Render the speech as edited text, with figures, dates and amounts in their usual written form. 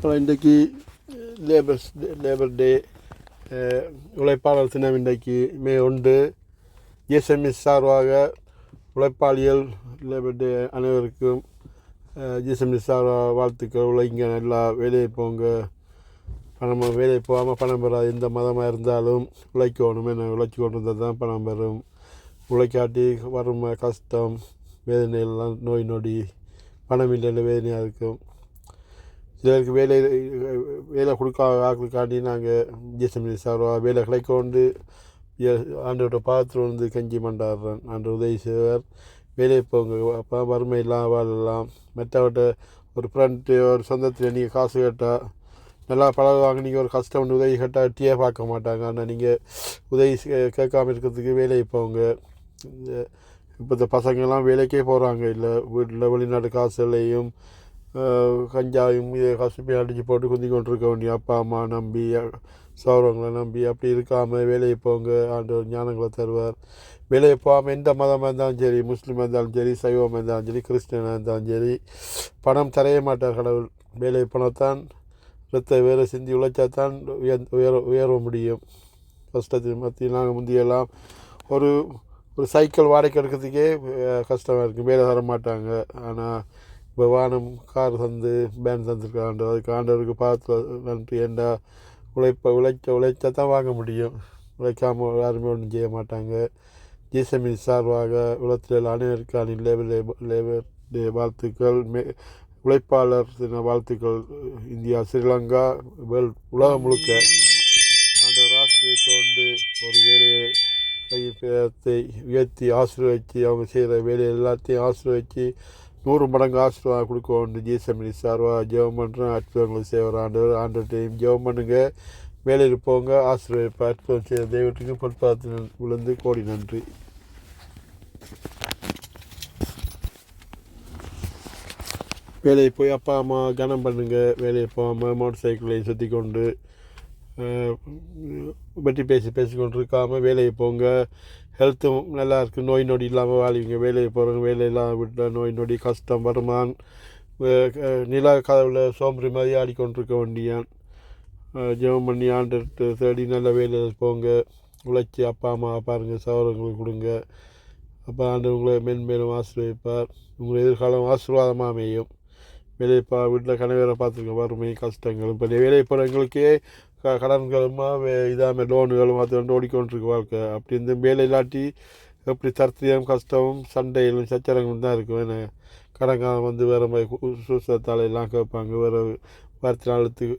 இன்றைக்கு லேபர் டே உழைப்பாளர் தினம். இன்றைக்கு மே 1. ஜிஎஸ்எம்எஸ் சார்பாக உழைப்பாளிகள் லேபர் டே அனைவருக்கும் ஜிஎஸ்எம்எஸ் சார்பாக வாழ்த்துக்கள். உழைங்க, நல்லா வேலையை போங்க. வேலையை போகாமல் பணம் பெறாது. எந்த மதமாக இருந்தாலும் உழைக்கணும். என்ன உழைச்சி கொண்டு இருந்தால் தான் பணம் பெறும். உழைக்காட்டி வறுமை, கஷ்டம், வேதனையெல்லாம், நோய் நொடி, பணம் இல்லைன்னு வேதனையாக இருக்கும். சிலருக்கு வேலை கொடுக்காண்டி நாங்கள் ஜிஎஸ்எம்எஸ் சார்பாக வேலை கிடைக்கொண்டு ஆண்டோட பாத்திரம் வந்து கஞ்சி மண்டாடுறேன். ஆண்டு உதவி செய்வார். வேலையை போங்க, அப்போ வறுமை இல்லாமல் வாழலாம். மற்றவர்கிட்ட ஒரு ஃப்ரெண்டு ஒரு சொந்தத்தில் நீங்கள் காசு கேட்டால் நல்லா பழகுவாங்க. நீங்கள் ஒரு கஷ்டம் உதவி கேட்டால் எட்டியே பார்க்க மாட்டாங்க. ஆனால் நீங்கள் உதவி கேட்காம இருக்கிறதுக்கு வேலையை போங்க. இப்போ இந்த பசங்கள்லாம் வேலைக்கே போகிறாங்க. இல்லை வீட்டில் வெளிநாட்டு காசுலையும் கஞ்சாயும் இதை கசுப்பையும் அடித்து போட்டு குந்தி கொண்டு இருக்க வேண்டிய அப்பா அம்மா நம்பி, சௌரவங்களை நம்பி அப்படி இருக்காமல் வேலையை போங்க. ஆண்டவர் ஞானங்களை தருவார். வேலையை போகாமல் எந்த மதமாக இருந்தாலும் சரி, முஸ்லீமாக இருந்தாலும் சரி, சைவமாக இருந்தாலும் சரி, கிறிஸ்டியனாக இருந்தாலும் சரி, பணம் தரைய மாட்டார் கடவுள். வேலையை போனத்தான் ரத்த வேலை சிந்தி உழைச்சாத்தான் உயர முடியும். கஷ்டத்தின் மத்தியில் நாங்கள் முந்தியெல்லாம் ஒரு சைக்கிள் வாடகை எடுக்கிறதுக்கே கஷ்டமாக இருக்கும். வேலை தர மாட்டாங்க. ஆனால் இப்போ வானம் கார் தந்து பேன் தந்துருக்காண்டு. அதுக்கு ஆண்டவருக்கு பார்த்து நன்றி. ஏண்டா உழைச்சா தான் வாங்க முடியும். உழைக்காமல் யாருமே ஒன்றும் செய்ய மாட்டாங்க. ஜிஎஸ்எம்எஸ் சார்பாக உலகத்தில் அனைவருக்கான லேபர் டே வாழ்த்துக்கள். உழைப்பாளர் தின வாழ்த்துக்கள். இந்தியா, ஸ்ரீலங்கா, உலகம் முழுக்க ஆண்டவர் ஆசிரியர் ஒரு வேலையை கைப்பேரத்தை உயர்த்தி ஆசீர்வதித்து அவங்க செய்கிற வேலையை எல்லாத்தையும் ஆசீர்வதித்து 100 மடங்கு ஆசீர்வாதம் கொடுக்க வேண்டும். ஜிஎஸ்எம்எஸ் சார்பாக ஜெபம் பண்ணுறேன். அற்புதங்களை செய்வார் ஆண்டவர் டைம் ஜெபம் பண்ணுங்க. வேலையில் போங்க. ஆசீர்வதிப்பு அற்புதம் செய்கிற தெய்வத்துக்கு பொற்பாதத்தில் விழுந்து கோடி நன்றி. வேலையை போய் அப்பா அம்மா கனம் பண்ணுங்க. வேலையை போகாமல் மோட்டர் சைக்கிளையும் சுற்றி கொண்டு பற்றி பேசிக்கொண்டு இருக்காமல் வேலையை போங்க. ஹெல்த்தும் நல்லா இருக்குது. நோய் நொடி இல்லாமல் வாழ்வீங்க. வேலையை போகிறவங்க வேலையெல்லாம் விட்டால் நோய் நொடி, கஷ்டம், வருமான், நிலா கதவில் சோம்பரி மாதிரி ஆடிக்கொண்டிருக்க வேண்டியான். ஜெபம் பண்ணி ஆண்டுட்டு தேடி நல்ல வேலையில் போங்க. உழைச்சி அப்பா அம்மா பாருங்கள், சகோதரங்களுக்கு கொடுங்க. அப்போ ஆண்டு உங்களை மென்மேலும் ஆசீர்வதிப்பார். உங்களை எதிர்காலம் ஆசீர்வாதமாக அமையும். வேலையை வீட்டில் கணவரை பார்த்துருக்க வறுமை, கஷ்டங்களும். இப்போ வேலையை போகிறவங்களுக்கே கடன்களுமா இதாமல் லோனுகளும் அது வந்து ஓடிக்கொண்டிருக்கு வாழ்க்கை. அப்படி இந்த வேலை இல்லாட்டி எப்படி தர்த்தியம், கஷ்டமும், சண்டையிலும் சச்சரங்களும் தான் இருக்கும். ஏன்னா கடங்காலம் வந்து வேறு மாதிரி சூசத்தால் எல்லாம் கேட்பாங்க. வேறு வார்த்தை நாளுக்கு